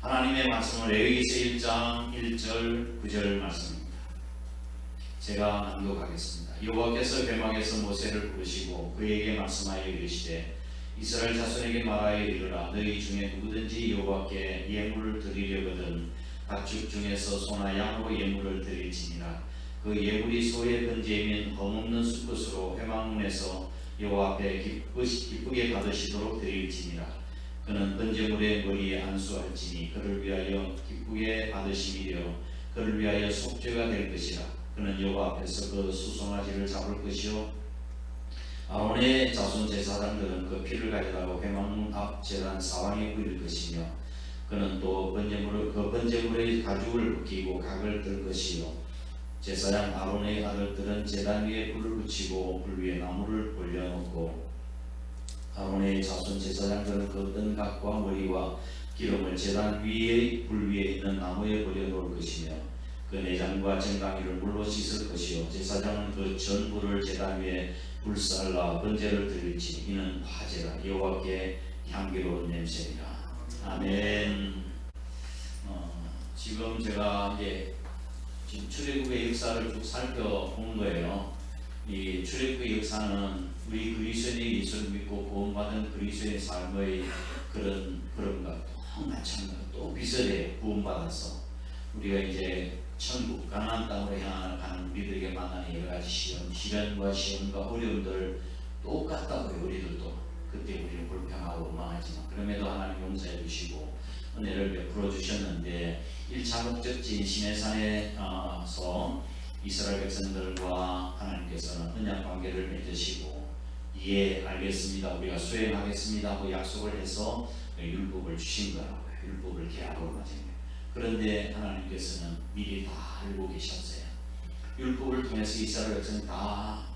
하나님의 말씀은 레위기서 1장 1절 9절 말씀입니다. 제가 낭독하겠습니다. 여호와께서 회막에서 모세를 부르시고 그에게 말씀하여 이르시되 이스라엘 자손에게 말하여 이르라. 너희 중에 누구든지 여호와께 예물을 드리려거든 가축 중에서 소나 양으로 예물을 드릴지니라. 그 예물이 소의 번제이면 흠없는 수컷으로 회막문에서 여호와 앞에 기쁘게 받으시도록 드릴지니라. 그는 번제물의 머리에 안수할지니 그를 위하여 기쁘게 받으심이려 그를 위하여 속죄가 될 것이라. 그는 여호와 앞에서 그 수송아지를 잡을 것이요 아론의 자손 제사장들은 그 피를 가져다가 회막문 앞 제단 사방에 뿌릴 것이며 그는 또 그 번제물의 가죽을 벗기고 각을 뜰 것이요 제사장 아론의 아들들은 제단 위에 불을 붙이고 불 위에 나무를 올려놓고 아론의 자손 제사장들은 그 뜬 각과 머리와 기름을 제단 위에 불 위에 있는 나무에 버려놓을 것이며 그 내장과 정강이를 물로 씻을 것이요 제사장은 그 전부를 제단 위에 불살라 번제를 드릴지 이는 화제라. 여호와께 향기로운 냄새니라. 아멘. 지금 제가 지금 출애굽의 역사를 쭉 살펴본 거예요. 이 출애굽의 역사는 우리 그리스도인이 예수를 믿고 구원받은 그리스도인의 삶의 그런 것과 마찬가지로 또 비슷해요. 구원받아서 우리가 이제 천국 가나안 땅으로 향하는 우리들에게 만나는 여러 가지 시련과 시험과 어려움들 똑같다고요. 우리들도 그때 우리는 불평하고 원망하지만 그럼에도 하나님 용서해 주시고 은혜를 베풀어 주셨는데 1차 목적지인 시내산에서 이스라엘 백성들과 하나님께서는 언약 관계를 맺으시고 알겠습니다. 우리가 수행하겠습니다 하고 약속을 해서 율법을 주신 거라고요. 율법을 계약으로 가진 거예요. 그런데 하나님께서는 미리 다 알고 계셨어요. 율법을 통해서 이스라엘 백성이 다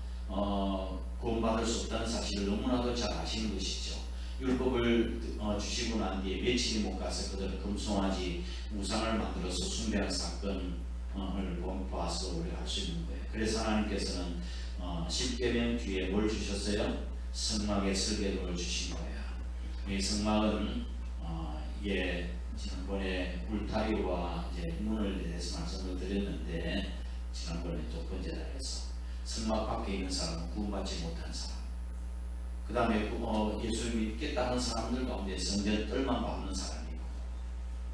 구원받을 수 없다는 사실을 너무나도 잘 아시는 것이죠. 율법을 주시고 난 뒤에 며칠이 못 가서 그들은 금송아지 우상을 만들어서 숭배한 사건을 봐서 우리가 알 수 있는 거예요. 그래서 하나님께서는 10계명 뒤에 뭘 주셨어요? 성막의 설계도를 주신 거예요. 이 성막은 지난번에 울타리와 문을 대해서 말씀을 드렸는데 지난번에 두 번째 달에서 성막 밖에 있는 사람은 구원받지 못한 사람, 그 다음에 예수를 믿겠다는 사람들 가운데 성전 뜰만 밟는 사람이 있고,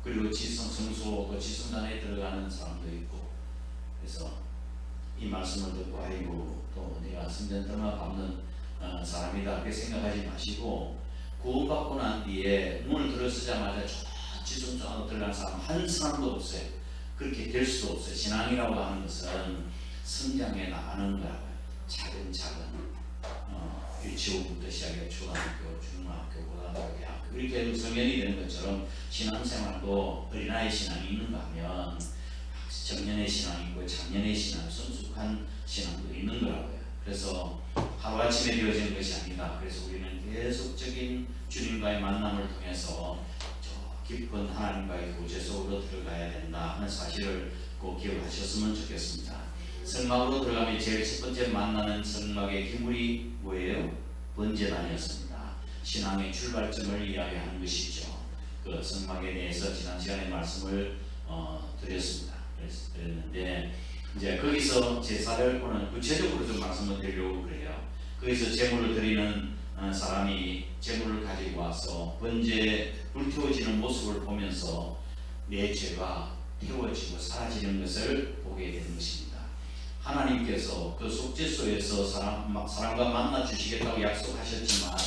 그리고 성소 지성단에 들어가는 사람도 있고, 그래서 이 말씀을 듣고 아이고 또 내가 성전 뜰만 밟는 사람이다 그렇게 생각하지 마시고, 구원받고 난 뒤에 문을 들어서자마자 지성소 안으로 들어가는 사람 한 사람도 없어요. 그렇게 될 수도 없어요. 신앙이라고 하는 것은 성장해 나가는 거라고요. 차근차근 유치원부터 시작해 초등학교, 중학교, 고등학교, 대학교 그렇게 성년이 되는 것처럼 신앙생활도 어린아이 신앙이 있는가 하면 청년의 신앙이 있고 장년의 신앙, 성숙한 신앙도 있는 거라고요. 그래서 하루아침에 되어지는 것이 아니다. 그래서 우리는 계속적인 주님과의 만남을 통해서 깊은 하나님과의 교제 속으로 들어가야 된다 하는 사실을 꼭 기억하셨으면 좋겠습니다. 성막으로 들어가면 제일 첫 번째 만나는 성막의 기물이 뭐예요? 번제단이었습니다. 신앙의 출발점을 이야기하는 것이죠. 그 성막에 대해서 지난 시간에 말씀을 드렸는데 이제 거기서 제사를 오늘 구체적으로 좀 말씀을 드리려고 그래요. 거기서 제물을 드리는 사람이 제물을 가지고 와서 번제 불태워지는 모습을 보면서 내 죄가 태워지고 사라지는 것을 보게 되는 것입니다. 하나님께서 그 속죄소에서 사람과 만나 주시겠다고 약속하셨지만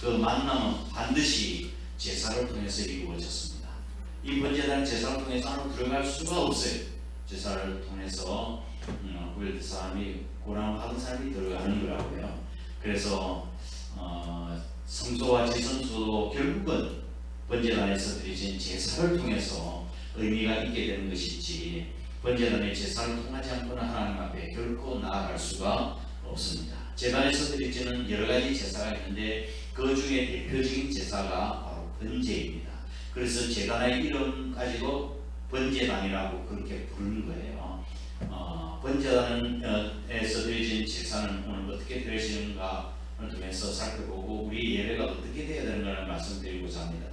그 만남은 반드시 제사를 통해서 이루어졌습니다. 이 번제단 제사를 통해서 안으로 들어갈 수가 없어요. 제사를 통해서 구별된 사람이 고난받은 사람이 들어가는 거라고요. 그래서 성소와 지성소도 결국은 번제단에서 드려진 제사를 통해서 의미가 있게 되는 것이지, 번제단의 제사를 통하지 않고는 하나님 앞에 결코 나아갈 수가 없습니다. 제단에서 드려지는 여러 가지 제사가 있는데 그 중에 대표적인 제사가 바로 번제입니다. 그래서 제단의 이름 가지고 번제단이라고 그렇게 부르는 거예요. 번제단에서 드려진 제사는 오늘 어떻게 드려지는가를 통해서 살펴보고 우리 예배가 어떻게 되어야 되는가를 말씀드리고자 합니다.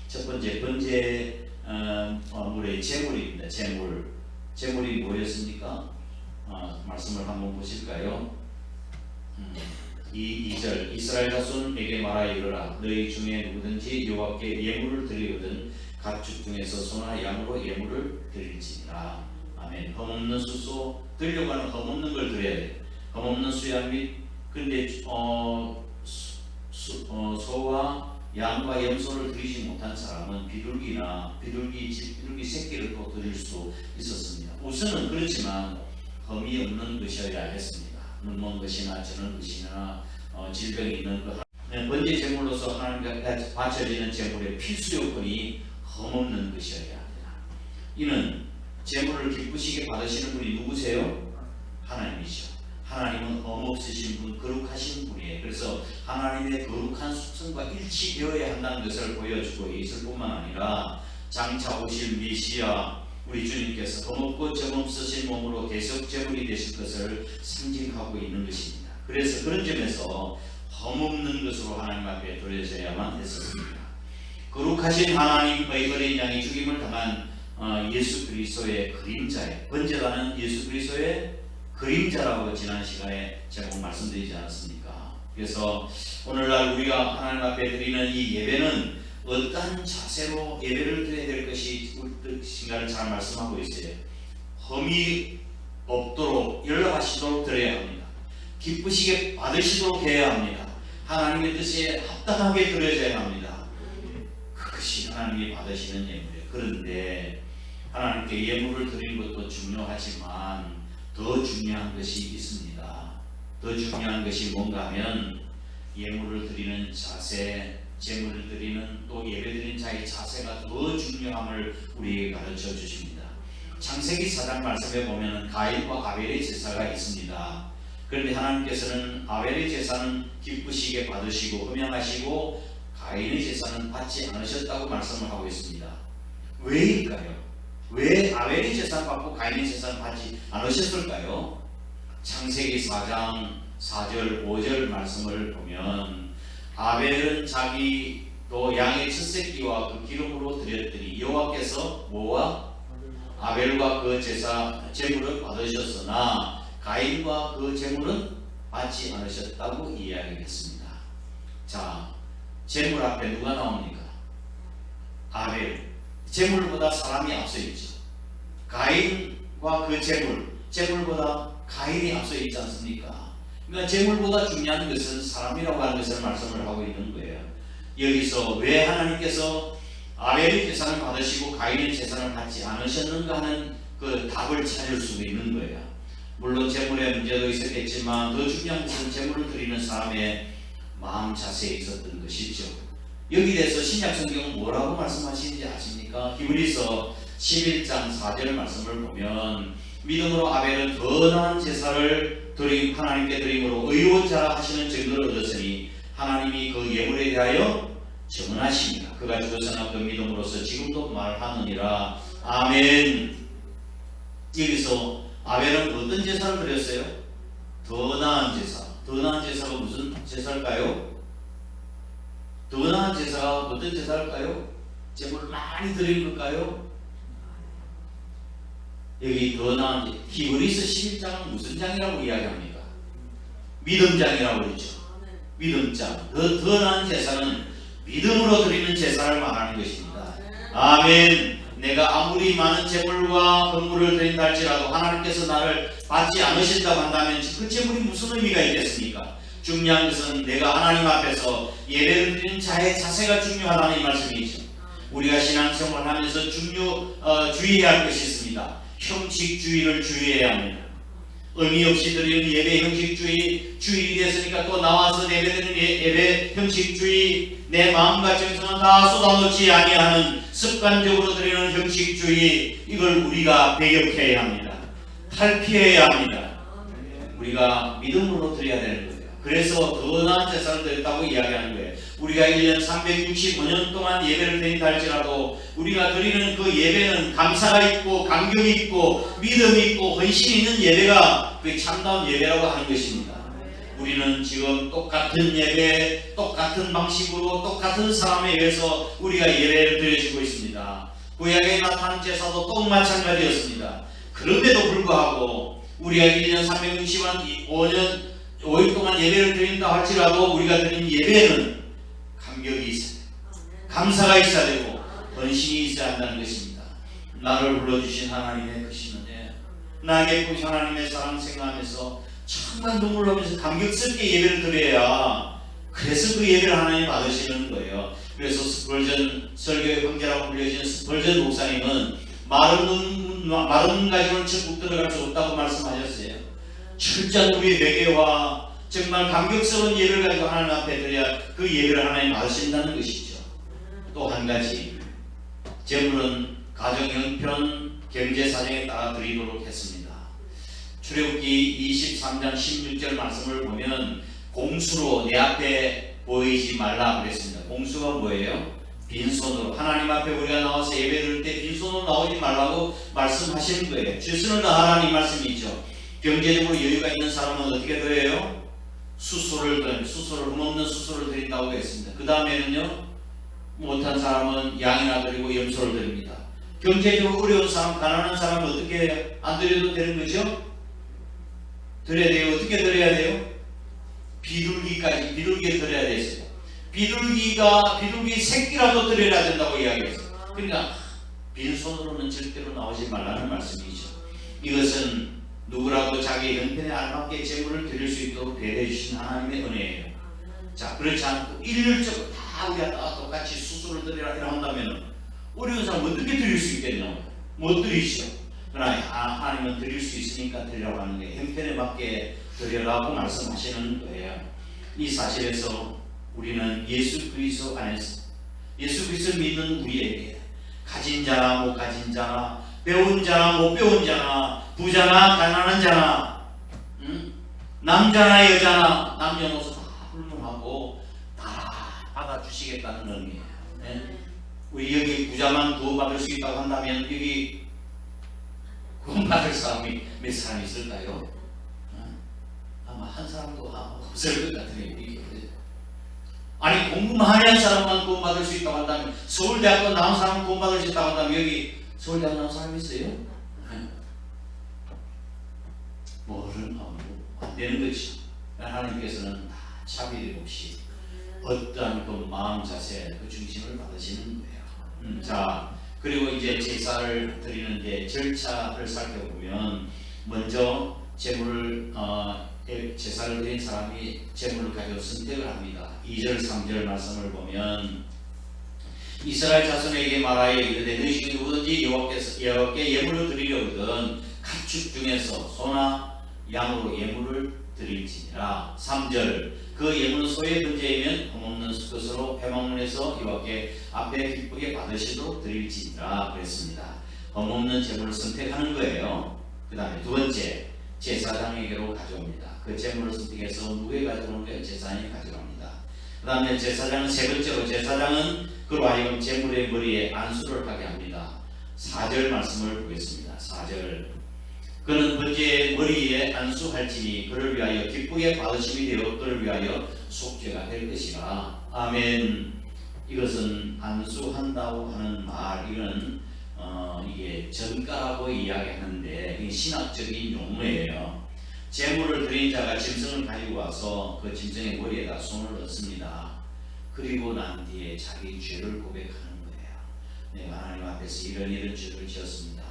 첫 번째, 번제 물의 재물입니다. 재물이 뭐였습니까? 말씀을 한번 보실까요? 2절 이스라엘 자손에게 말하여 이르라 너희 중에 누구든지 여호와께 예물을 드리거든 가축 중에서 소나 양으로 예물을 드릴지니라. 아멘. 흠없는 수소 드리려고 하는 흠없는 걸 드려야 돼. 흠없는 수양 및 근데 소와 양과 염소를 드리지 못한 사람은 비둘기 새끼를 또 드릴 수 있었습니다. 우선은 그렇지만 흠이 없는 것이어야 했습니다. 눈먼 것이나 저는 것이나 질병이 있는 것 번제 제물로서 하나님께 바쳐지는 제물의 필수 요건이 흠없는 것이어야 합니다. 이는 제물을 기쁘시게 받으시는 분이 누구세요? 하나님이죠. 하나님은 흠없으신 분, 거룩하신 분이에요. 그래서 하나님의 거룩한 속성과 일치되어야 한다는 것을 보여주고 있을 뿐만 아니라 장차 오실 메시아 우리 주님께서 흠없고 점없으신 몸으로 대속 제물이 되실 것을 상징하고 있는 것입니다. 그래서 그런 점에서 흠없는 것으로 하나님 앞에 드려져야만 했었습니다. 거룩하신 하나님의 어린 양이 죽임을 당한 예수 그리스도의 그림자에 번제라는 예수 그리스도의 그림자라고 지난 시간에 제가 말씀드리지 않았습니까? 그래서 오늘날 우리가 하나님 앞에 드리는 이 예배는 어떠한 자세로 예배를 드려야 될 것인가를 잘 말씀하고 있어요. 흠이 없도록 연락하시도록 드려야 합니다. 기쁘시게 받으시도록 해야 합니다. 하나님의 뜻에 합당하게 드려져야 합니다. 그것이 하나님이 받으시는 예물이에요. 그런데 하나님께 예물을 드리는 것도 중요하지만 더 중요한 것이 있습니다. 더 중요한 것이 뭔가 하면 예물을 드리는 자세, 제물을 드리는 또 예배 드리는 자의 자세가 더 중요함을 우리에게 가르쳐 주십니다. 창세기 4장 말씀에 보면 가인과 아벨의 제사가 있습니다. 그런데 하나님께서는 아벨의 제사는 기쁘시게 받으시고 흠양하시고 가인의 제사는 받지 않으셨다고 말씀을 하고 있습니다. 왜일까요? 왜 아벨의 제사는 받고 가인의 제사는 받지 않으셨을까요? 창세기 4장 4절 5절 말씀을 보면 아벨은 자기 또 양의 첫새끼와 그 기름으로 드렸더니 여호와께서 뭐와 아벨과 그 제물을 받으셨으나 가인과 그 제물은 받지 않으셨다고 이야기했습니다. 자, 제물 앞에 누가 나옵니까? 아벨. 제물보다 사람이 앞서 있죠. 가인과 그 제물보다 가인이 앞서 있지 않습니까? 그러니까 제물보다 중요한 것은 사람이라고 하는 것을 말씀을 하고 있는 거예요. 여기서 왜 하나님께서 아벨의 제사를 받으시고 가인의 제사를 받지 않으셨는가 하는 그 답을 찾을 수 있는 거예요. 물론 제물의 문제도 있었겠지만 더 중요한 것은 제물을 드리는 사람의 마음 자세에 있었던 것이죠. 여기에 대해서 신약성경은 뭐라고 말씀하시는지 아십니까? 히브리서 11장 4절 말씀을 보면 믿음으로 아벨은 더 나은 제사를 하나님께 드림으로 의로운 자라 하시는 증거를 얻었으니 하나님이 그 예물에 대하여 정언하십니다. 그가 죽었으나 그 믿음으로서 지금도 말하느니라. 아멘. 여기서 아벨은 어떤 제사를 드렸어요? 더 나은 제사. 더 나은 제사가 무슨 제사일까요? 더 나은 제사가 어떤 제사일까요? 제물을 많이 드린 걸까요? 여기 더 나은 히브리서 11장은 무슨 장이라고 이야기합니까? 믿음장이라고 그러죠. 믿음장. 더 나은 제사는 믿음으로 드리는 제사를 말하는 것입니다. 아멘. 내가 아무리 많은 제물과 헌물을 드린다 할지라도 하나님께서 나를 받지 않으신다고 한다면 그 제물이 무슨 의미가 있겠습니까? 중요한 것은 내가 하나님 앞에서 예배를 드리는 자의 자세가 중요하다는 이 말씀이죠. 우리가 신앙생활을 하면서 주의해야 할 것이 있습니다. 형식주의를 주의해야 합니다. 의미 없이 드리는 예배 형식주의, 주일이 됐으니까 또 나와서 예배드리는 예배 형식주의, 내 마음과 정성은 다 쏟아놓지 아니하는 습관적으로 드리는 형식주의, 이걸 우리가 배격해야 합니다. 탈피해야 합니다. 우리가 믿음으로 드려야 되는 거예요. 그래서 더 나은 제사를 드렸다고 이야기하는 거예요. 우리가 1년 365년 동안 예배를 드린다 할지라도 우리가 드리는 그 예배는 감사가 있고 감격이 있고 믿음이 있고 헌신이 있는 예배가 그게 참다운 예배라고 하는 것입니다. 우리는 지금 똑같은 예배, 똑같은 방식으로 똑같은 사람에 의해서 우리가 예배를 드려주고 있습니다. 구약에 나타난 제사도 또 마찬가지였습니다. 그럼에도 불구하고 우리가 1년 365년 5일 동안 예배를 드린다 할지라도 우리가 드린 예배는 감격이 있어야 되고 감사가 있어야 되고 헌신이 있어야 한다는 것입니다. 나를 불러주신 하나님의 크신 은혜, 나에게 보신 하나님의 사랑 생각하면서 정말 눈물 나면서 감격스럽게 예배를 드려야, 그래서 그 예배를 하나님 받으시는 거예요. 그래서 스펄전 설교의 황제라고 불려진 스펄전 목사님은 마른 가지고는 천국 들어갈 수 없다고 말씀하셨어요. 철저한 우리의 매개와 정말 감격스러운 예배를 가지고 하나님 앞에 드려야 그 예배를 하나님 받으신다는 것이죠. 또 한 가지, 제물은 가정 형편 경제 사정에 따라 드리도록 했습니다. 출애굽기 23장 16절 말씀을 보면 공수로 내 앞에 보이지 말라 그랬습니다. 공수가 뭐예요? 빈손으로, 하나님 앞에 우리가 나와서 예배 드릴 때 빈손으로 나오지 말라고 말씀하시는 거예요. 최선을 다하라는 이 말씀이죠. 경제적으로 여유가 있는 사람은 어떻게 드려요? 수소를 흠없는 수소를 드린다고 했습니다. 그 다음에는요, 못한 사람은 양이나 드리고 염소를 드립니다. 경제적으로 어려운 사람, 가난한 사람은 어떻게 안 드려도 되는 거죠? 드려야 돼요. 어떻게 드려야 돼요? 비둘기까지, 비둘기에 드려야 되겠어요. 비둘기 새끼라도 드려야 된다고 이야기했어요. 그러니까 빈손으로는 절대로 나오지 말라는 말씀이죠. 이것은 누구라도 자기 형편에 알맞게 제물을 드릴 수 있도록 배려해 주신 하나님의 은혜예요. 자, 그렇지 않고 일률적으로 다 우리가 다 똑같이 수수를 드리라 이렇게 한다면 어려운 사람 어떻게 드릴 수 있겠냐? 못 드리죠. 그러나 하나님은 드릴 수 있으니까 드리라고 하는 게 형편에 맞게 드리라고 말씀하시는 거예요. 이 사실에서 우리는 예수 그리스도 안에서, 예수 그리스도 믿는 우리에게 가진 자나 못 가진 자나, 배운 자나 못 배운 자나, 부자나 가난한 자나, 남자나 여자나 남녀노소 다 불문하고 다 받아주시겠다는 의미예요. 네? 우리 여기 부자만 구원받을 수 있다고 한다면 여기 구원받을 사람이 몇 사람 있을까요? 아마 한 사람도 없을 것 같은데 우리 교회. 아니 공부 많이 한 사람만 구원받을 수 있다고 한다면, 서울대학교 나온 사람 구원받을 수 있다고 한다면 여기 서울대학 나온 사람 있어요? 뭐를 안 되는 거지. 하나님께서는 다 차별 없이 어떠한 그 마음 자세, 그 중심을 받으시는 거예요. 자, 그리고 이제 제사를 드리는데 절차를 살펴보면 먼저 제물을 제사를 드린 사람이 제물을 가지고 선택을 합니다. 2절 3절 말씀을 보면 이스라엘 자손에게 말하여 이르되 너희 중에 누구든지 여호와께 예물을 드리려거든 가축 중에서 소나 양으로 예물을 드릴지니라. 3절 그 예물은 소의 번제이면 흠없는 것으로 회막문에서 여호와께 앞에 기쁘게 받으시도록 드릴지니라 그랬습니다. 흠없는 제물을 선택하는 거예요. 그 다음에 두 번째, 제사장에게로 가져옵니다. 그 제물을 선택해서 누구에 가져오는 거예요? 제사장이 가져갑니다. 그 다음에 제사장은 세 번째로, 제사장은 그로 하여금 제물의 머리에 안수를 하게 합니다. 4절 말씀을 보겠습니다. 4절 그는 번제의 머리에 안수할지니 그를 위하여 기쁘게 받으심이 되어 그를 위하여 속죄가 될 것이라. 아멘. 이것은 안수한다고 하는 말, 이건 이게 전가라고 이야기하는데 이게 신학적인 용어예요. 제물을 드린 자가 짐승을 가지고 와서 그 짐승의 머리에다 손을 얹습니다. 그리고 난 뒤에 자기 죄를 고백하는 거예요. 내가 하나님 앞에서 이런 죄를 지었습니다.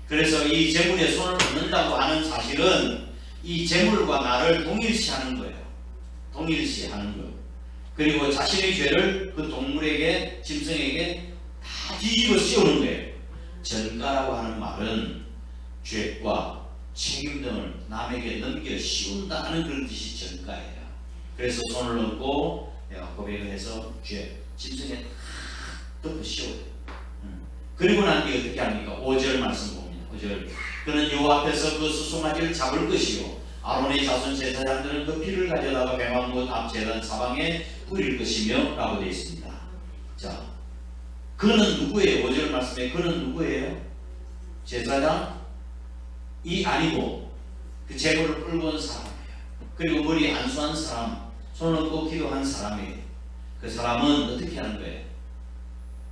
그래서 이 제물에 손을 얹는다고 하는 사실은 이 제물과 나를 동일시하는 거예요. 동일시하는 거예요. 그리고 자신의 죄를 그 동물에게, 짐승에게 다 뒤집어 씌우는 거예요. 전가라고 하는 말은 죄과 책임 등을 남에게 넘겨 씌운다는 그런 뜻이 전가예요. 그래서 손을 얹고 내가 고백을 해서 짐승에 다 덮어 씌워요. 그리고 난 뒤에 어떻게 합니까? 5절 말씀 봅니다. 5절 그는 여호와 앞에서 그 수송아지를 잡을 것이요 아론의 자손 제사장들은 그 피를 가져다가 회막문 앞 제단 사방에 뿌릴 것이며 라고 되어 있습니다. 자, 그는 누구예요? 5절 말씀에 그는 누구예요? 제사장이 아니고 그 제물을 끌고 온 사람이에요. 그리고 머리 안수한 사람, 손을 얹고 기도한 사람이에요. 그 사람은 어떻게 하는 거예요?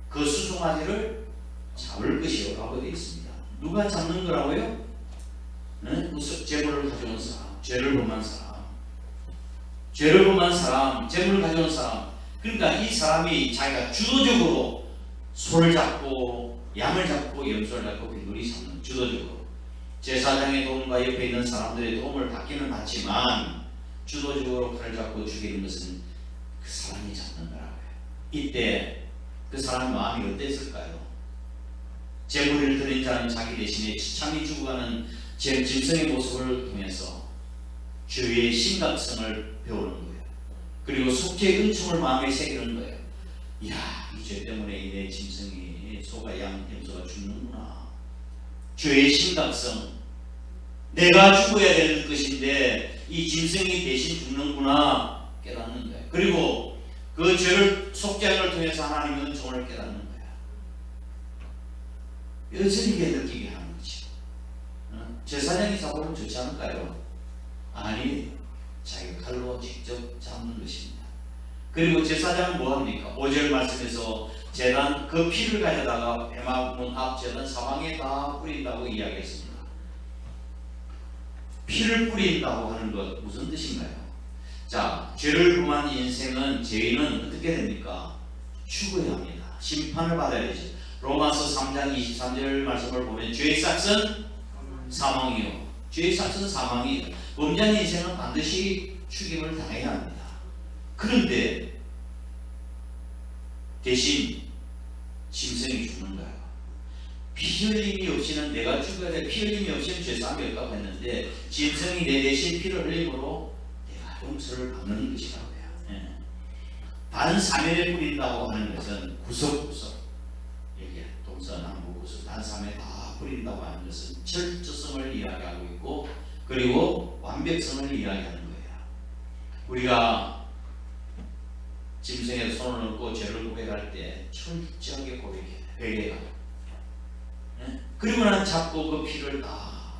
그 수송아지를 잡을 것이요 라고 되어 있습니다. 누가 잡는 거라고요? 네? 재물을 가져온 사람, 죄를 범한 사람, 죄를 범한 사람, 재물을 가져온 사람. 그러니까 이 사람이 자기가 주도적으로 소를 잡고 양을 잡고 염소를 잡고 빈돌이 잡는, 주도적으로 제사장의 도움과 옆에 있는 사람들의 도움을 받기는 받지만 주도적으로 칼을 잡고 죽이는 것은 그 사람이 잡는 거라고요. 이때 그 사람 마음이 어땠을까요? 재물을 드린 자는 자기 대신에 처참히 죽어가는 짐승의 모습을 통해서 죄의 심각성을 배우는 거예요. 그리고 속죄의 은총을 마음에 새기는 거예요. 이야, 이 죄 때문에 내 짐승이, 소가 양, 염소가 죽는구나. 죄의 심각성, 내가 죽어야 되는 것인데 이 짐승이 대신 죽는구나 깨닫는 거예요. 그리고 그 죄를 속죄를 통해서 하나님의 은총을 깨닫는 거예요. 여전히 느끼게 하는 거죠. 제사장이 잡으면 좋지 않을까요? 아니, 자기가 칼로 직접 잡는 것입니다. 그리고 제사장은 뭐합니까? 5절 말씀에서 제단 그 피를 가져다가 회막문 앞 제단 사방에 다 뿌린다고 이야기했습니다. 피를 뿌린다고 하는 것 무슨 뜻인가요? 자, 죄를 범한 인생은, 죄인은 어떻게 됩니까? 죽어야 합니다. 심판을 받아야 되죠. 로마서 3장 23절 말씀을 보면 죄의 삭은 사망이요. 죄의 삭은 사망이에요. 범죄한 인생은 반드시 죽임을 당해야 합니다. 그런데 대신 짐승이 죽는 거예요. 피 흘림이 없이는 내가 죽어야 돼. 피 흘림이 없이는 죄사함이 없다고 했는데 짐승이 내 대신 피를 흘림으로 내가 용서를 받는 것이라고 해요. 예. 단사면에 뿌린다고 하는 것은 구석구석, 여기 동서남북 구석 단사면에 다 뿌린다고 하는 것은 철저성을 이야기하고 있고, 그리고 완벽성을 이야기하는 거예요. 우리가 짐승에 손을 얹고 죄를 고백할 때 철저하게 고백해요. 회개가. 네? 그리고 난 잡고 그 피를 다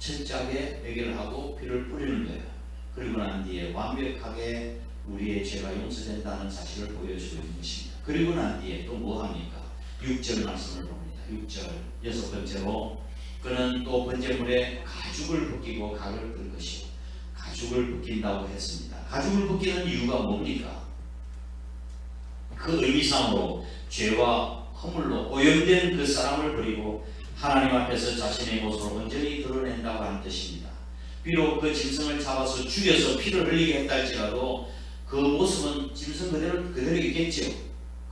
철저하게 회개를 하고 피를 뿌리는 거예요. 그리고 난 뒤에 완벽하게 우리의 죄가 용서된다는 사실을 보여주고 있는 것입니다. 그리고 난 뒤에 또 뭐 합니까? 6절 말씀을 봅니다. 6절 여섯 번째로 그는 또 번제물에 가죽을 벗기고 각을 뜰 것이요. 가죽을 벗긴다고 했습니다. 가죽을 벗기는 이유가 뭡니까? 그 의미상으로 죄와 허물로 오염된 그 사람을 버리고 하나님 앞에서 자신의 모습을 온전히 드러낸다고 하는 뜻입니다. 비록 그 짐승을 잡아서 죽여서 피를 흘리게 했다 할지라도 그 모습은 짐승 그대로 있겠죠.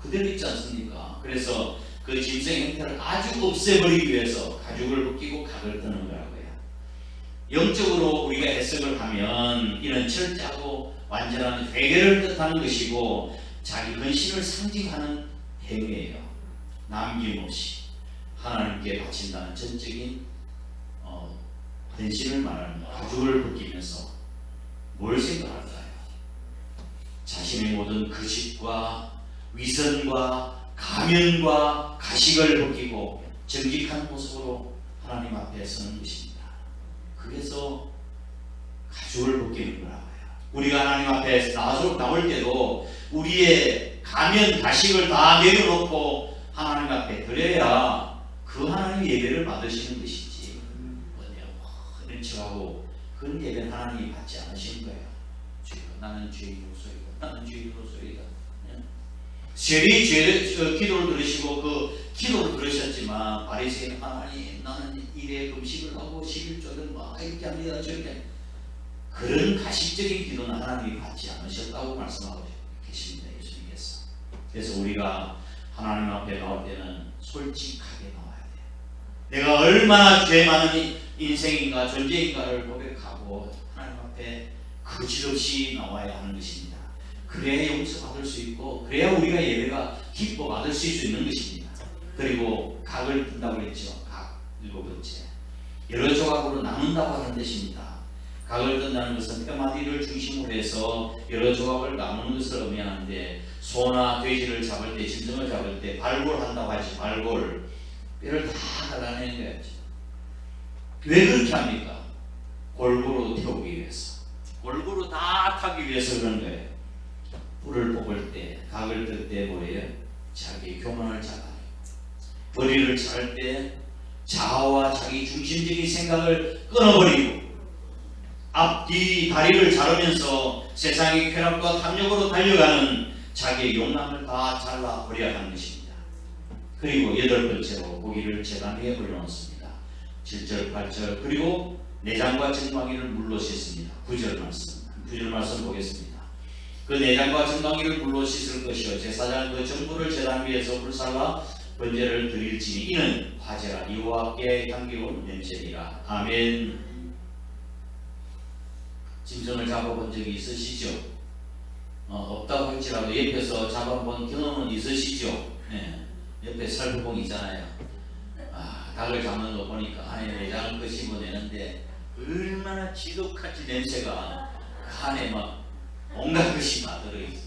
그대로 있지 않습니까? 그래서 그 짐승의 형태를 아주 없애버리기 위해서 가죽을 벗기고 각을 뜨는 거라고요. 영적으로 우리가 해석을 하면 이는 철저하고 완전한 회개를 뜻하는 것이고 자기 헌신을 상징하는 행위예요. 남김없이 하나님께 바친다는 전적인 헌신을 말하는 가죽을 벗기면서 뭘 생각할까요? 자신의 모든 거짓과 위선과 가면과 가식을 벗기고 정직한 모습으로 하나님 앞에 서는 것입니다. 그래서 가죽을 벗기는 거라고요. 우리가 하나님 앞에 나올 때도 우리의 가면 가식을 다 내려놓고 하나님 앞에 드려야 그 하나님 예배를 받으시는 것이지, 이런 척하고 그런 예배는 하나님이 받지 않으시는 거예요. 나는 죄인으로서이다. 나는 죄인으로서이다. 세리 기도를 들으시고 그 기도를 들으셨지만 바리새인 하나님 나는 일에 금식을 하고 11조를 막 이렇게 합니다. 저렇게 그런 가식적인 기도는 하나님이 받지 않으셨다고 말씀하고 계십니다. 예수님께서. 그래서 우리가 하나님 앞에 나올 때는 솔직하게 나와야 돼요. 내가 얼마나 죄 많은 인생인가 존재인가를 고백하고 하나님 앞에 거짓없이 나와야 하는 것입니다. 그래야 용서받을 수 있고 그래야 우리가 예배가 기뻐 받을 수 있는 것입니다. 그리고 각을 뜬다고 했죠. 각 7번째 여러 조각으로 나눈다고 하는 뜻입니다. 각을 뜬다는 것은 뼈마디를 중심으로 해서 여러 조각을 나누는 것을 의미하는데 소나 돼지를 잡을 때 짐승을 잡을 때 발골한다고 하지. 발골 뼈를 다 갈라내는 거였죠. 왜 그렇게 합니까? 골고루 태우기 위해서, 골고루 다 타기 위해서 그런 거예요. 뿔을 뽑을 때, 각을 뜰 때 뭐예요? 자기 교만을 잡아내고 벌이를 자를 때 자아와 자기 중심적인 생각을 끊어버리고 앞뒤 다리를 자르면서 세상의 쾌락과 탐욕으로 달려가는 자기의 욕망을 다 잘라버려야 하는 것입니다. 그리고 8번째로 고기를 제단 위에 올려놓습니다. 7절 8절 그리고 내장과 정강이를 물로 씻습니다. 9절 말씀 보겠습니다. 그 내장과 정강이를 물로 씻을 것이요 제사장 그 전부를 제단 위에서 불살라 번제를 드릴지니 이는 화제라 여호와께 향기로운 냄새니라. 아멘. 짐승을 잡아본 적이 있으시죠? 없다고 할지라도 옆에서 잡아본 경험은 있으시죠? 네. 옆에 살구봉 있잖아요. 닭을 잡는 거 보니까 안에 내장을 끄집어내는데 얼마나 지독하지 냄새가 그 안에 막 온갖 것이 다 들어있어.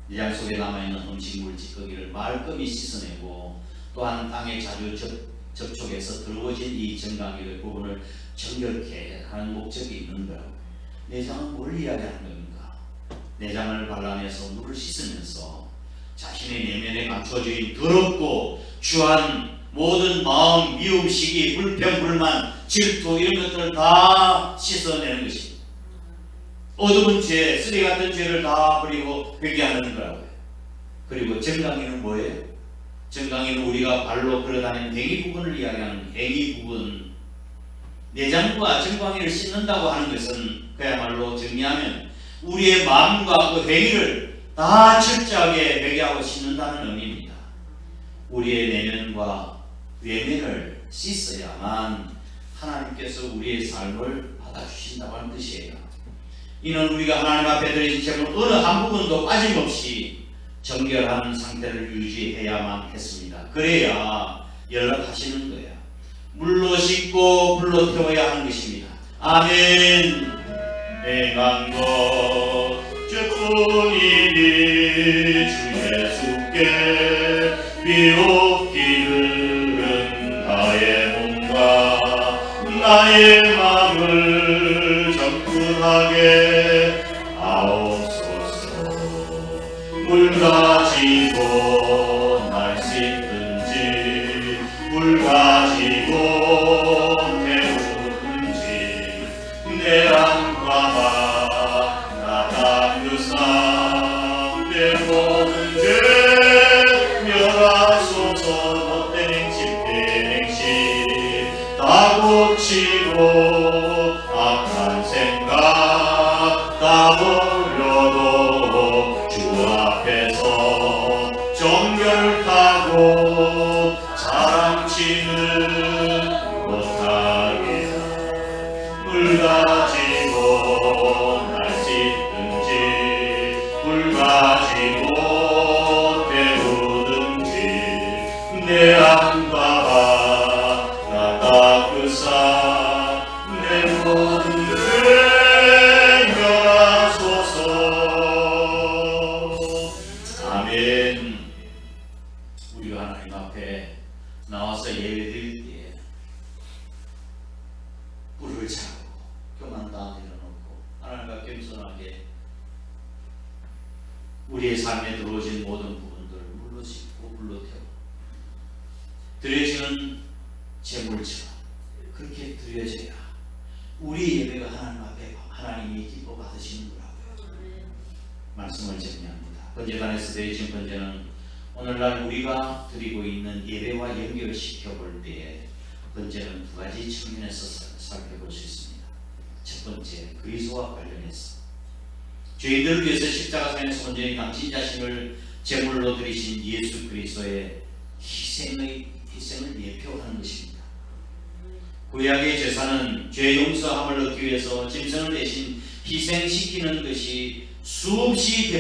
내장 속에 남아있는 음식물 찌꺼기를 말끔히 씻어내고 또한 땅에 자주 접촉해서 더러워진 이 정강이의 부분을 정결케 하는 목적이 있는 거라고. 내장은 뭘 이야기하는 겁니까? 내장을 발라내서 물을 씻으면서 자신의 내면에 감춰진 더럽고 추한 모든 마음, 미움, 시기, 불평, 불만, 질투 이런 것들을 다 씻어내는 것입니다. 어두운 죄, 쓰레기 같은 죄를 다 버리고 회개하는 거라고요. 그리고 정강이는 뭐예요? 정강이는 우리가 발로 걸어다니는 행위 부분을 이야기하는 행위 부분. 내장과 정강이를 씻는다고 하는 것은 그야말로 정리하면 우리의 마음과 그 행위를 다 철저하게 회개하고 씻는다는 의미입니다. 우리의 내면과 외면을 씻어야만 하나님께서 우리의 삶을 받아주신다고 하는 뜻이에요. 이는 우리가 하나님 앞에 드린 제물 어느 한 부분도 빠짐없이 정결한 상태를 유지해야만 했습니다. 그래야 연락하시는 거예요. 물로 씻고 불로 태워야 하는 것입니다. 아멘. 행한 것 주뿐이니 주 예수께 비옵기는 나의 몸과 나의 마음을 정결하게 하옵소서. 물 가지고 날 씻든지 물 가지고 태우든지 내 안과 나 닦으사 내 모든 죄 멸하소서. 못된 행실 행실 다 고치고 악한 생각 다 버려도 주 앞에서 정결하고 자랑치는 못하리라. 물 가지고 날 씻든지 물 가지고 태우든지 내 안과 나 닦으사 내 모든 죄 멸하소서. 아멘. 우리가 하나님 앞에 나와서 예배드릴 때에 불을 차고 교만 다 내려놓고 하나님과 겸손하게 우리의 삶에 들어오신 모든 부분들을 물로 씻고 불로 태우고 드려지는 제물처럼 그렇게 드려져야 우리 예배가 하나님 앞에 하나님이 기뻐 받으시는 거라고요. 말씀을 정리합니다. 번제단에서 드려진 번제는 오늘날 우리가 드리고 있는 예배와 연결을 시켜볼 때에 번제는 두 가지 측면에서 살펴볼 수 있습니다. 첫 번째, 그리스도와 관련해서 죄인들을 위해서 십자가상에서 온전히 당신 자신을 제물로 드리신 예수 그리스도의 희생을 예표하는 것입니다. 구약의 제사는 죄 용서함을 얻기 위해서 짐승을 대신 희생시키는 것이 수없이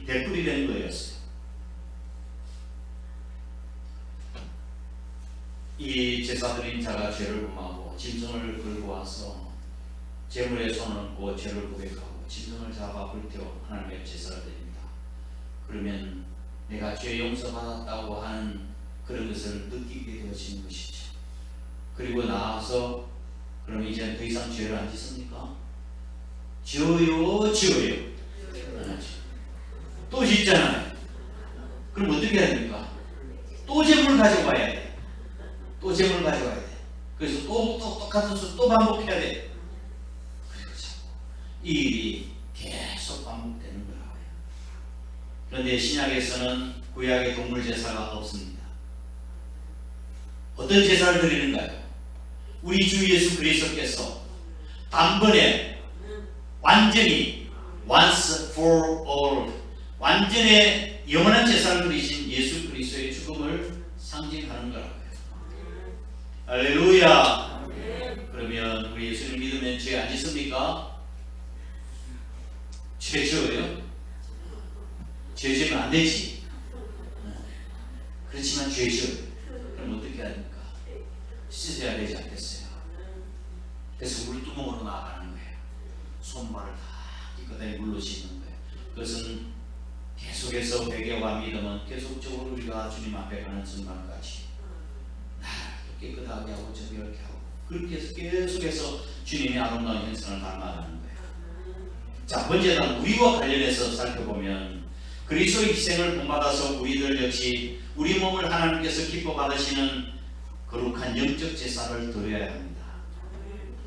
되풀이된 거였어요. 이 제사드린 자가 죄를 범하고 짐승을 끌고 와서 제물에 손을 얹고 죄를 고백하고 짐승을 잡아 불태워 하나님의 제사를 드립니다. 그러면 내가 죄 용서받았다고 하는 그런 것을 느끼게 되어지는 것이죠. 그리고 나와서 그럼 이제 더 이상 죄를 안 짓습니까? 지어요. 또 짓잖아요. 그럼 어떻게 해야 됩니까? 또 재물 가져와야 돼. 또 재물 가져와야 돼. 그래서 또 똑같은 수 또 반복해야 돼. 그리고 자꾸 이 일이 계속 반복되는 거라고요. 그런데 신약에서는 구약의 동물 제사가 없습니다. 어떤 제사를 드리는가요? 우리 주 예수 그리스도께서 단번에 완전히 once for all 완전히 영원한 제사를 드리신 예수 그리스도의 죽음을 상징하는 거라고요. 할렐루야. 그러면 우리 예수를 믿으면 죄 안 짓습니까? 죄 지어요? 죄 지으면 안 되지. 그렇지만 죄 지어요. 그럼 어떻게 해야 됩니까? 씻어야 되지 않겠어요? 그래서 물두멍으로 나아가는 거예요. 손발을 다 깨끗하게 물로 씻는 거예요. 그것은 계속해서 회개와 믿음은 계속적으로 우리가 주님 앞에 가는 순간까지 나를 깨끗하게 하고 정결하게 하고 그렇게 해서 계속해서 주님의 아름다운 형상을 닮아가는 거예요. 자, 번째는 우리와 관련해서 살펴보면 그리스도의 희생을 본받아서 우리들 역시 우리 몸을 하나님께서 기뻐 받으시는 거룩한 영적 제사를 드려야 합니다.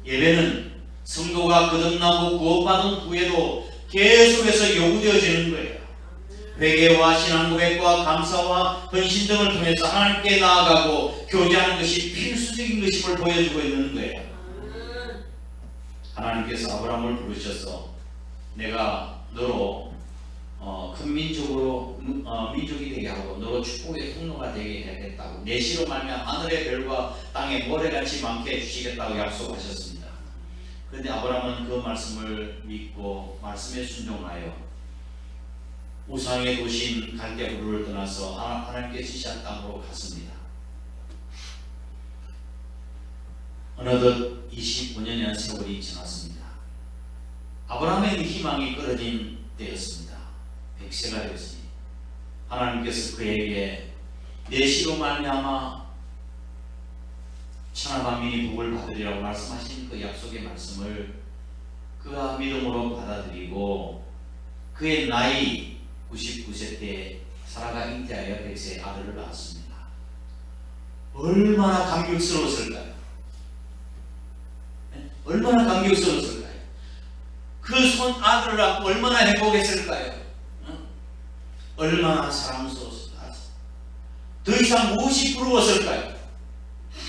예배는 성도가 거듭나고 구원받은 후에도 계속해서 요구되어지는 거예요. 회개와 신앙 고백과 감사와 헌신 등을 통해서 하나님께 나아가고 교제하는 것이 필수적인 것임을 보여주고 있는 거예요. 하나님께서 아브라함을 부르셔서 내가 너로 큰 민족이 되게 하고 너로 축복의 통로가 되게 해야겠다고 내시로 말미암아 하늘의 별과 땅의 모래같이 많게 해주시겠다고 약속하셨습니다. 그런데 아브라함은 그 말씀을 믿고 말씀에 순종하여 우상의 도시인 갈대우르를 떠나서 하나님께 지시한 땅으로 갔습니다. 어느덧 25년이라는 세월이 지났습니다. 아브라함의 희망이 끊어진 때였습니다. 100세가 되었으니 하나님께서 그에게 내시로 말미암아 천하 만민이 복을 받으리라고 말씀하신 그 약속의 말씀을 그가 믿음으로 받아들이고 그의 나이 99세 때 사라가 잉태하여 100세의 아들을 낳았습니다. 얼마나 감격스러웠을까요? 네? 얼마나 감격스러웠을까요? 그 손 아들을 낳고 얼마나 행복했을까요? 얼마나 사랑스러웠을까요? 더 이상 무엇이 부러웠을까요?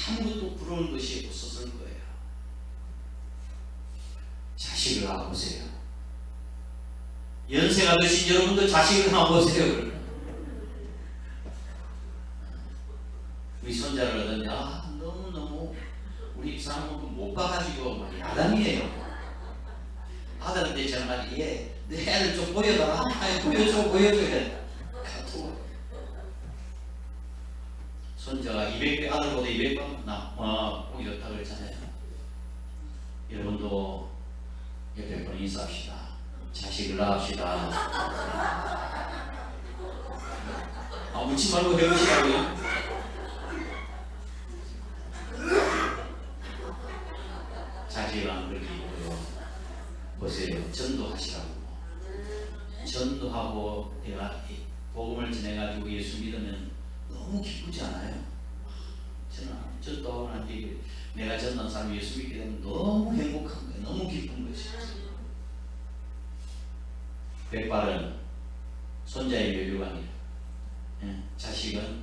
아무것도 부러운 것이 없었을 거예요. 자식을 낳아보세요. 연세가 드신 여러분도 자식을 낳아보세요. 우리 손자를 얻었는데 너무너무 우리 사람은 못 봐가지고 막 야단이에요. 아들한테 전화하지 내 애들 좀 보여달라. 보여줘야 카톡. 손자가 200배 아들보다 200번 보기 좋다 그랬잖아요. 여러분도 옆에 분 인사합시다. 자식을 낳읍시다. 묻지 말고 해보시라고요. 자식을 안 그리고요. 보세요. 전도하시라고. 전도하고 내가 복음을 전해가지고 예수 믿으면 너무 기쁘지 않아요? 저는 전도하고 뒤에 내가 전도한 사람이 예수 믿게 되면 너무 행복한 거예요. 너무 기쁜 것이. 백발은 손자의 멸류관이에요. 자식은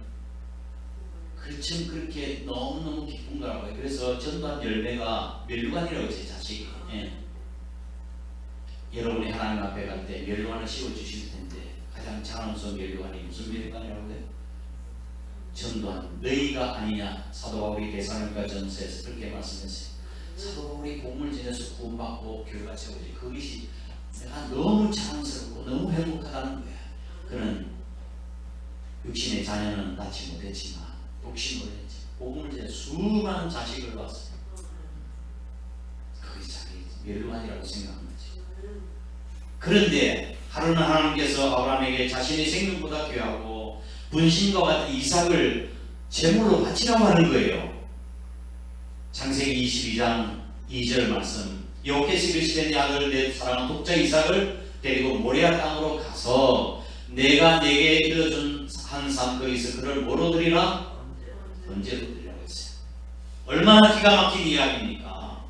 그렇지만 그렇게 너무너무 기쁜 거라고 해요. 그래서 전도한 열매가 멸류관이라고 했어요. 자식이. 여러분이 하나님 앞에 갈 때 멸류관을 씌워주실 텐데 가장 자랑스러운 멸류관이 무슨 멸류관이라고 해요? 전도한 너희가 아니냐. 사도 바울이 데살로니가 전서에서 그렇게 말씀했어요. 사도 바울이 복음을 전해서 구원받고 교회가 세워지 그것이 내가 너무 자랑스럽고 너무 행복하다는 거야. 그는 육신의 자녀는 낳지 못했지만 독신을 했지. 복음을 전해 수많은 자식을 낳았어요. 그게 자기 멸류관이라고 생각한 거지. 그런데 하루는 하나님께서 아브라함에게 자신의 생명보다 귀하고 분신과 같은 이삭을 제물로 바치라고 하는 거예요. 창세기 22장 2절 말씀. 여호와께서 이르시되 내 아들 내 사랑하는 독자 이삭을 데리고 모리아 땅으로 가서 내가 네게 일러준 한 삶 거기서 그를 뭐로 드리라? 번제로 드리라고 했어요. 얼마나 기가 막힌 이야기입니까?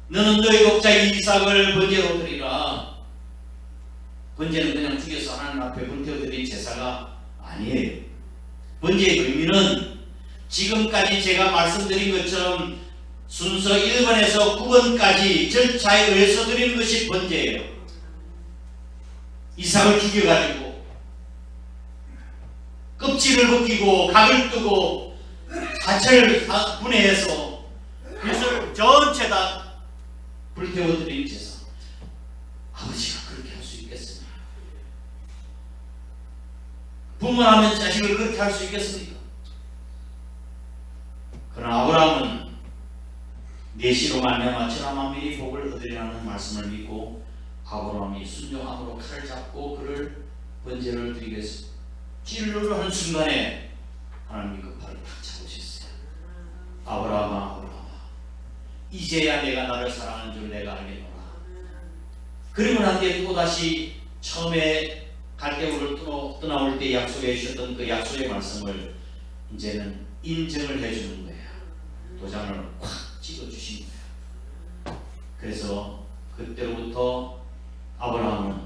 너는 너희 독자 이삭을 번제로 드리라. 번제는 그냥 죽여서 하나님 앞에 불태워 드린 제사가 아니에요. 번제의 의미는 지금까지 제가 말씀드린 것처럼 순서 1번에서 9번까지 절차에 의해서 드리는 것이 번제예요. 이삭을 죽여가지고 껍질을 벗기고 각을 뜨고 자체를 분해해서 그것을 전체 다 불태워 드리는 제사. 아버지가 그렇게 할 수 있겠습니까? 부모라면 자식을 그렇게 할 수 있겠습니까? 그러나 아브라함은 내시로 말미암아 천하 만민이 복을 얻으리라는 말씀을 믿고 아브라함이 순종함으로 칼을 잡고 그를 번제를 드리기 위해서 찔르려 하는 순간에 하나님이 그 팔을 탁 잡으셨어요. 아브라함아, 아브라함아, 이제야 내가 나를 사랑하는 줄 내가 알겠노라. 그리고 난 뒤에 또다시 처음에 갈대우를 떠나올 때 약속해 주셨던 그 약속의 말씀을 이제는 인정을 해주는 거예요. 도장을 확 찍어주신 거예요. 그래서 그때로부터 아브라함은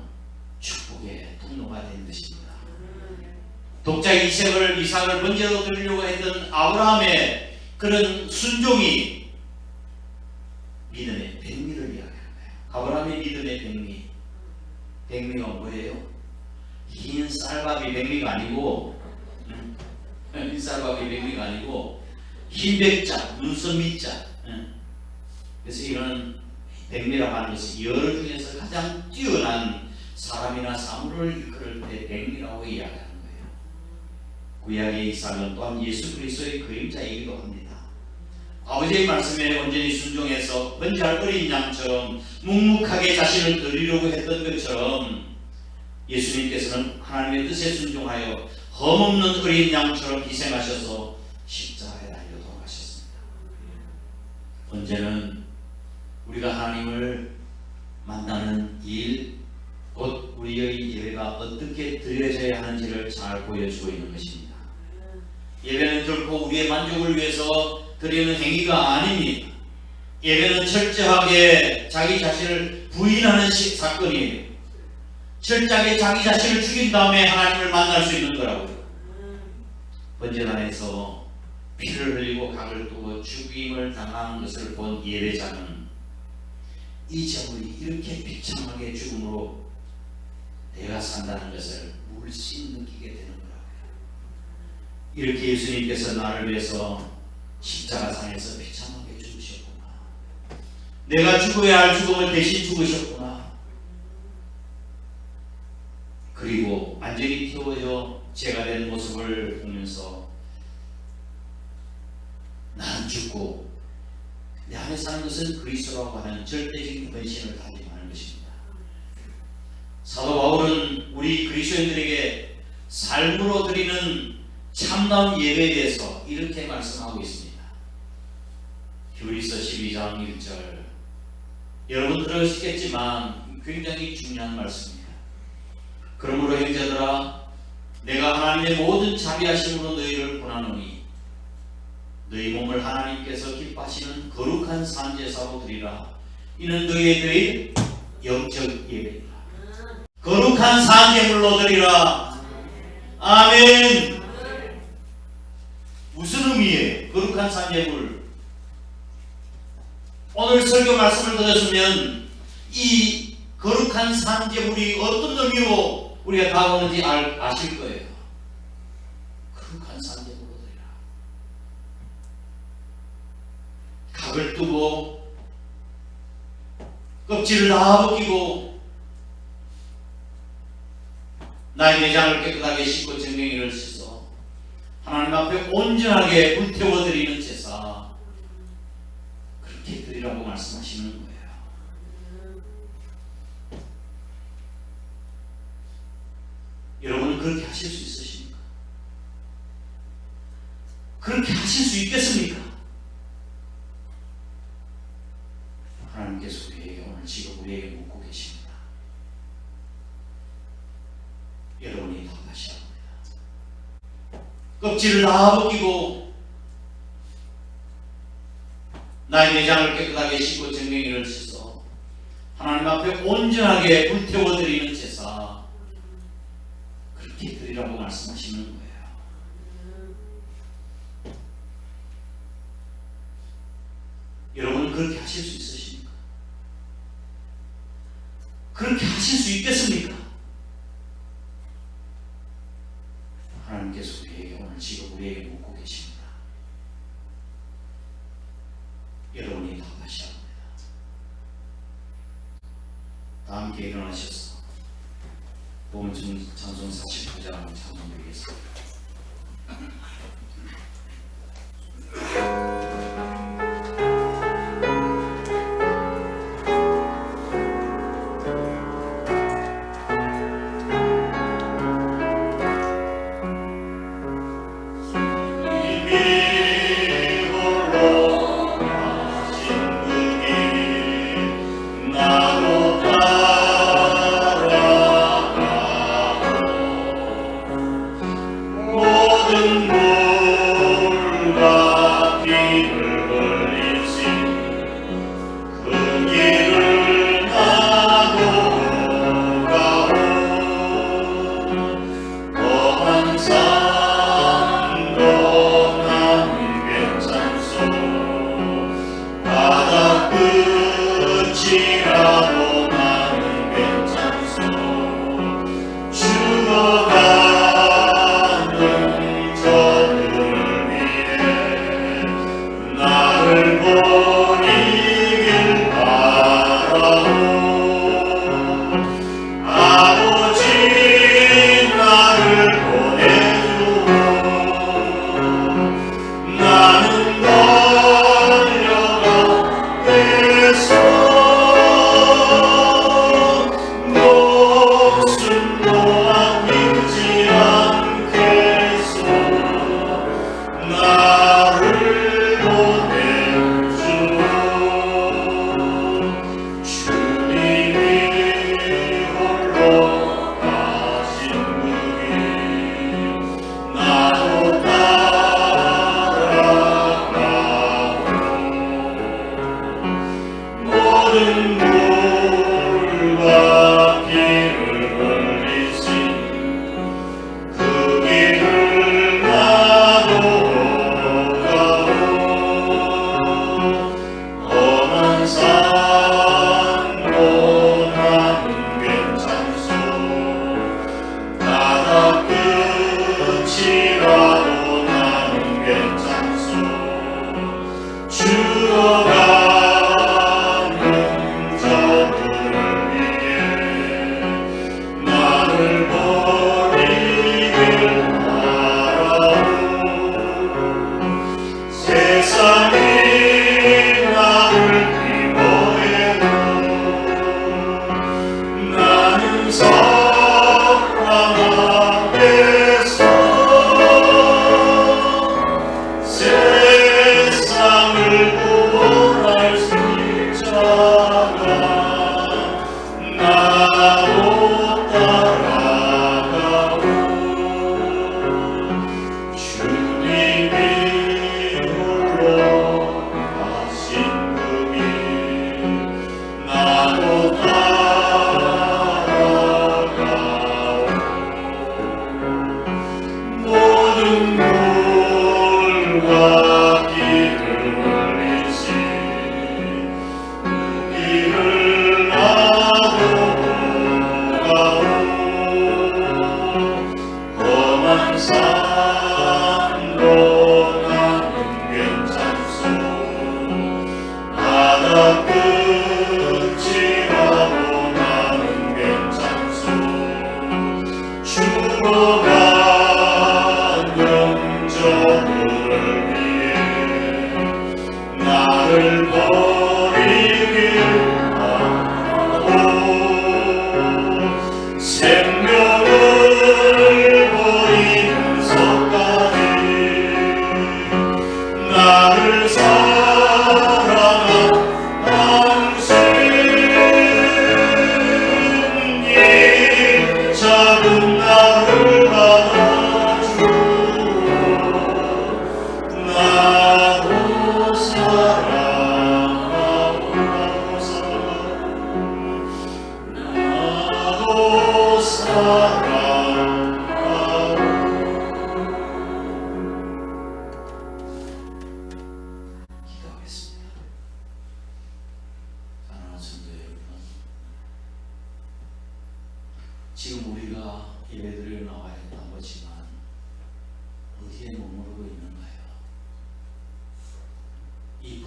축복의 통로가 된 것입니다. 독자 이삭을 번제로 드리려고 했던 아브라함의 그런 순종이 믿음의 백미를 이야기하는 거예요. 아브라함의 믿음의 백미. 백미가 뭐예요? 흰 쌀밥이 백미가 아니고, 흰 쌀밥이 백미가 아니고 흰 백자, 눈썹 밑자. 그래서 이런 백미라고 하는 것은 열 중에서 가장 뛰어난 사람이나 사물을 이끌을 때 백미라고 이야기하는 거예요. 구약의 이삭은 또한 예수 그리스도의 그림자이기도 합니다. 아버지의 말씀에 온전히 순종해서 번제할 어린 양처럼 묵묵하게 자신을 드리려고 했던 것처럼 예수님께서는 하나님의 뜻에 순종하여 흠없는 어린 양처럼 희생하셔서 십자가에 달려 돌아가셨습니다. 번제는 우리가 하나님을 만나는 일, 곧 우리의 예배가 어떻게 드려져야 하는지를 잘 보여주고 있는 것입니다. 예배는 결코 우리의 만족을 위해서 드리는 행위가 아닙니다. 예배는 철저하게 자기 자신을 부인하는 사건이에요. 철저하게 자기 자신을 죽인 다음에 하나님을 만날 수 있는 거라고요. 번제단에서 피를 흘리고 각을 두고 죽임을 당한 것을 본 예배자는 이 제물이 이렇게 비참하게 죽음으로 내가 산다는 것을 물씬 느끼게 되는 거라고요. 이렇게 예수님께서 나를 위해서 십자가상에서 비참하게 죽으셨구나. 내가 죽어야 할 죽음을 대신 죽으셨구나. 그리고 완전히 태워져 죄가 된 모습을 보면서 나는 죽고 내 안에 사는 것은 그리스도라고 하는 절대적인 헌신을 다짐하는 것입니다. 사도 바울은 우리 그리스도인들에게 삶으로 드리는 참다운 예배에 대해서 이렇게 말씀하고 있습니다. 히브리서 12장 1절. 여러분 들으시겠지만 굉장히 중요한 말씀입니다. 그러므로 형제들아, 내가 하나님의 모든 자비하심으로 너희를 권하노니 너희 몸을 하나님께서 기뻐하시는 거룩한 산제사로 드리라. 이는 너희의 드릴 영적 예배이다. 거룩한 산제물로 드리라. 아멘. 무슨 의미예요? 거룩한 산제물. 오늘 설교 말씀을 들었으면 이 거룩한 산제물이 어떤 의미로 우리가 다가오는지 아실 거예요. 거룩한 산제물로 드리라. 각을 뜨고 껍질을 다 벗기고 나의 내장을 깨끗하게 씻고 정령이를 씻어 하나님 앞에 온전하게 불태워 드리는 제사, 그렇게 드리라고 말씀하시는 거예요. 여러분은 그렇게 하실 수 있으십니까? 그렇게 하실 수 있겠습니까? 하나님께서 우리에게 오늘 지금 우리에게 묻고 계십니다. 여러분이 답하셔야 합니다. 껍질을 다 벗기고 나의 내장을 깨끗하게 씻고 정령이를 씻어 하나님 앞에 온전하게 불태워드리는 제사, 그렇게 드리라고 말씀하시는 거예요. 여러분은 그렇게 하실 수 있으십니까? 그렇게 하실 수 있겠습니까? 하나님께서 우리에게 오늘 지금 우리에게 묻고 계십니다. 여러분이 답하셔야 합니다. 다 함께 일어나셔서 복음 찬송 49장 찬송드리겠습니다. 모든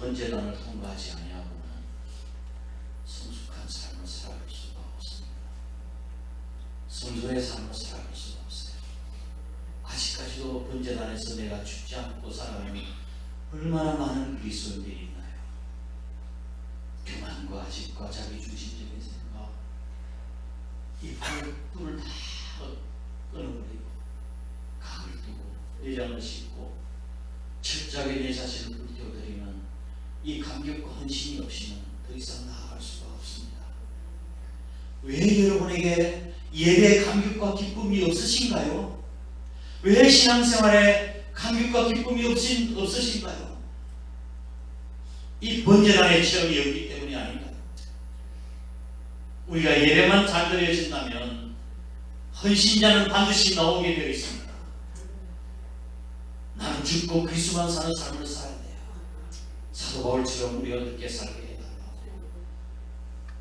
번제단을 통과하지 아니하고는 성숙한 삶을 살아갈 수가 없습니다. 성도의 삶을 살아갈 수가 없어요. 아직까지도 번제단에서 내가 죽지 않고 살아가는 얼마나 많은 그리스도인들이 있나요? 교만과 아집과 자기중심적인 생각, 이 불을 다 끊어버리고 각을 두고 내장을 싣고 철저하게 내 자신을 불태워드리는 이 감격과 헌신이 없이는 더 이상 나아갈 수가 없습니다. 왜 여러분에게 예배의 감격과 기쁨이 없으신가요? 왜 신앙생활에 감격과 기쁨이 없으신가요? 이 번제단의 체험이 없기 때문이 아닌가요? 우리가 예배만 잘 드려진다면 헌신자는 반드시 나오게 되어 있습니다. 나는 죽고 그리스도만 사는 삶을 살아야 돼요. 사도 바울처럼 우리가 그렇게 살게 해달라고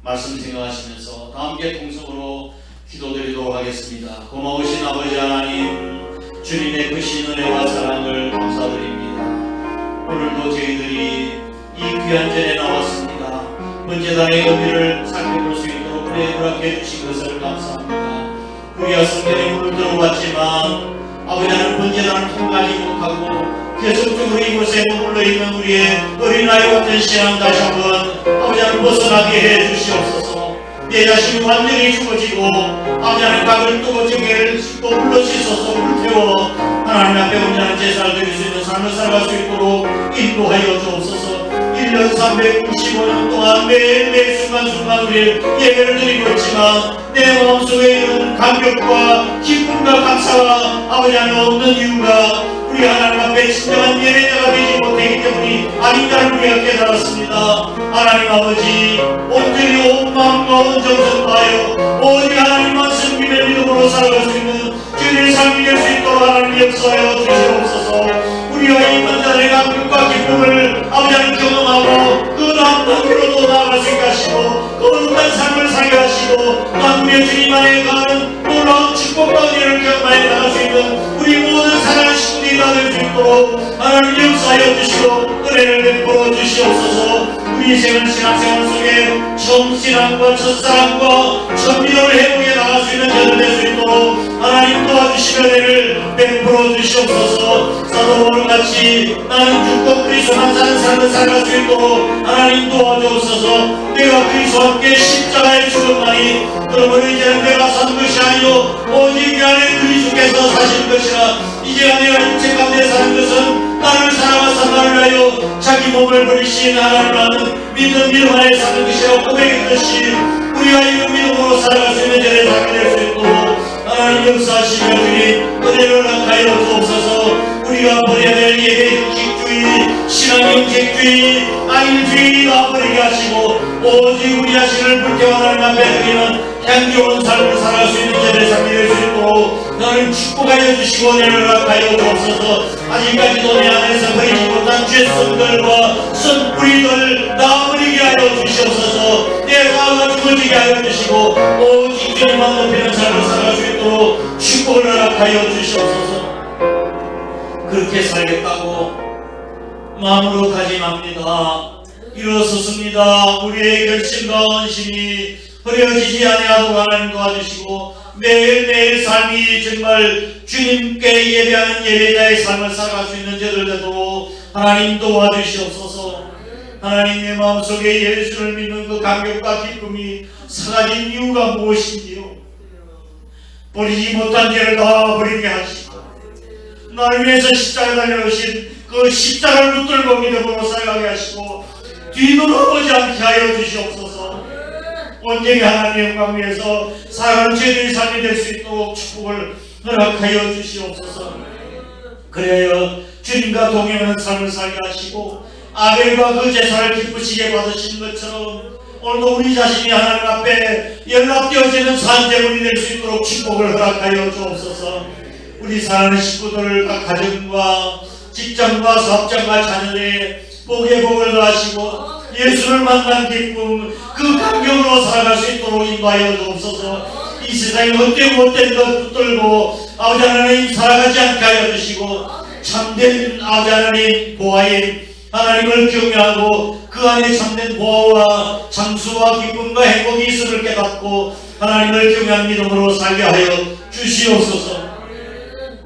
말씀 생각하시면서 다 함께 통성으로 기도드리도록 하겠습니다. 고마우신 아버지 하나님, 주님의 크신 은혜와 사랑을 감사드립니다. 오늘도 저희들이 이 귀한 전에 나왔습니다. 번제단의 의미를 살펴볼 수 있도록 은혜 허락해 주신 것을 감사합니다. 우리가 성경에 물을 들어봤지만 아버지 하나님 번제단을 통과하지 못하고 계속적으로 이곳에 머물러 있는 우리의 어린아이 같은 신앙 다시 한번 아버지 하나님 벗어나게 해 주시옵소서. 내 자신이 완전히 죽어지고 아버지 하나님 각을 뜨고 정결을 씻고 물로 씻어서 불태워 하나님 앞에 온전한 제사를 드릴 수 있는 삶을 살아갈 수 있도록 인도하여 주옵소서. 1년 365년 동안 매일매일 순간순간 우리를 예배를 드리고 있지만 내 마음속에 있는 감격과 기쁨과 감사가 아버지 하나님 없는 이유가 우리 하나님 앞에 진정한 예배자가 되지 못하기 때문이 아닌가를 우리가 깨달았습니다. 하나님 아버지, 온전히 온 마음과 온 정성 다하여 오직 하나님만 섬김의 믿음으로 살아갈 수 있는 주님의 삶이 될 수 있도록 하나님 역사하여 주시옵소서. 우리가 이 번제단의 감격과 기쁨을 아버지 하나님 경험하고 그 다음 단계로도 나아갈 수 있게 하시고 거룩한 삶을 살게 하시고 또한 우리의 주님 안에 가는 놀라운 축복과 은혜를 경험하여 나갈 수 있는 우리 모든 사랑하는 식구들이 다 될 수 있도록 하나님 역사하여 주시고 은혜를 베풀어 주시옵소서. 우리 인생은 신앙생활 속에 정신함과 첫사랑과 천미도를 회복해 나갈 수 있는 저들 될 수 있도록 하나님 도와주시며 은혜를 베풀어 주시옵소서. 사도 바울같이 나는 죽고 그리스도만 사는 삶을 살아갈 수 있도록 하나님 도와주옵소서. 내가 그리스도와 함께 십자가에 죽었나니 그러므로 이제는 내가 사는 것이 아니요 오직 내 안에 그리스도께서 사시는 것이라. 이제가 내가 육체 가운데 사는 것은 나를 사랑하사 나를 위하여 자기 몸을 버리신 하나님과는 믿는 믿음 안에 사는 것이라고 고백했듯이 우리가 이 믿음으로 살아갈 수 있는 자리에 살게 될 수 있도록 하나님 역사하시며 주님 은혜를 허락하여 주옵소서. 우리가 버려야 될 예배 형식주의, 신앙 형식주의, 안일주의 다 버리게 하시고 오직 우리 자신을 불태워 하나님 앞에 드리는 향기로운 삶을 살아갈 수 있는 자리에 살게 될 수 있도록 너를 축복하여 주시고 은혜를 허락하여 주옵소서. 아직까지도 내 안에서 버리지 못한 죄성들과 선뿌리들 다 버리게 하여 주시옵소서. 내 마음을 죽어지게 하여 주시고 오직 주님만 높이는 삶을 살아갈 수 있도록 축복을 허락하여 주시옵소서. 그렇게 살겠다고 마음으로 다짐합니다. 일어섰습니다. 우리의 결심과 헌신이 버려지지 아니하도록 하나님 도와주시고 매일매일 삶이 정말 주님께 예배하는 예배자의 삶을 살아갈 수 있는 저들 되도록 하나님 도와주시옵소서. 하나님의 마음속에 예수를 믿는 그 감격과 기쁨이 사라진 이유가 무엇인지요? 버리지 못한 죄를 다 버리게 하시고 나를 위해서 십자가에 달려오신 그 십자가를 붙들고 믿음으로 살아가게 하시고 뒤돌아보지 않게 하여 주시옵소서. 온전히 하나님의 영광 위해서 살아가는 죄들의 삶이 될 수 있도록 축복을 허락하여 주시옵소서. 그래야 주님과 동행하는 삶을 살게 하시고 아벨과 그 제사를 기쁘시게 받으신 것처럼 오늘도 우리 자신이 하나님 앞에 연락되어지는 산재물이 될 수 있도록 축복을 허락하여 주옵소서. 우리 사랑하는 식구들 각 가정과 직장과 사업장과 자녀의 복의 복을 더하시고 예수를 만난 기쁨 그 감격으로 살아갈 수 있도록 인도하여 주옵소서. 이 세상에 헛되고 헛된 것 붙들고 아버지 하나님 살아가지 않게 하여 주시고 참된 아버지 하나님 보아임 하나님을 경외하고 그 안에 참된 보호와 장수와 기쁨과 행복이 있음을 깨닫고 하나님을 경외한 믿음으로 살게 하여 주시옵소서.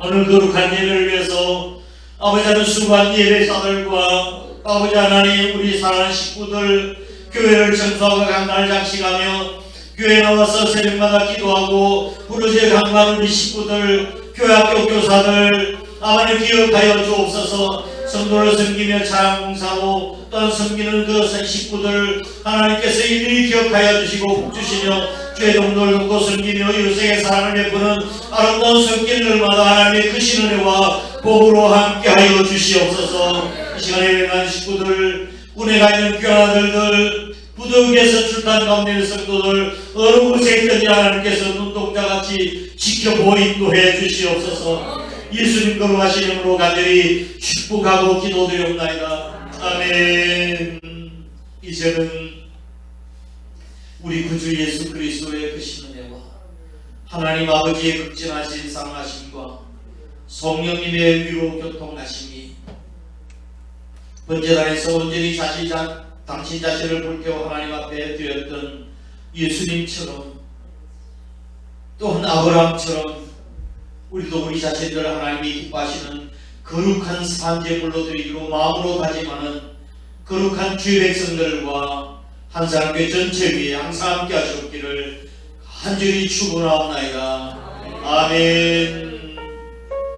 오늘 거룩한 예배를 위해서 아버지 하나님 수고한 예배자들과 아버지 하나님 우리 사랑하는 식구들 교회를 청소하고 강단을 장식하며 교회에 나와서 새벽마다 기도하고 부르짖어 강구하는 우리 식구들 교회학교 교사들 하나님 기억하여 주옵소서. 성도를 섬기며 찬양봉사로 또한 섬기는 그 식구들 하나님께서 일일이 기억하여 주시고 복주시며 주의 종도를 돕고 섬기며 이웃에게 사랑을 베푸는 아름다운 손길들마다 하나님의 크신 은혜와 복으로 함께하여 주시옵소서. 이 시간에 외면한 식구들 운해가 있는 귀한 아들들 부득이해서 출탄 가운데 있는 성도들 어느 곳에 있든지 하나님께서 눈동자같이 지켜보고 인도해 주시옵소서. 예수님 거룩하신 이름으로 간절히 축복하고 기도드리옵나이다. 아멘. 이제는 우리 구주 예수 그리스도의 크신 은혜와 하나님 아버지의 극진하신 사랑하심과 성령님의 위로 교통하심이 번제단에서 온전히 당신 자신을 불태워 하나님 앞에 드렸던 예수님처럼 또한 아브라함처럼 우리도 우리 자신들 하나님이 기뻐하시는 거룩한 산제물로 드리기로 마음으로 다짐하는 거룩한 주의 백성들과 한사람교회 전체 위에 항상 함께 하시옵기를 간절히 축원하옵나이다. 아멘.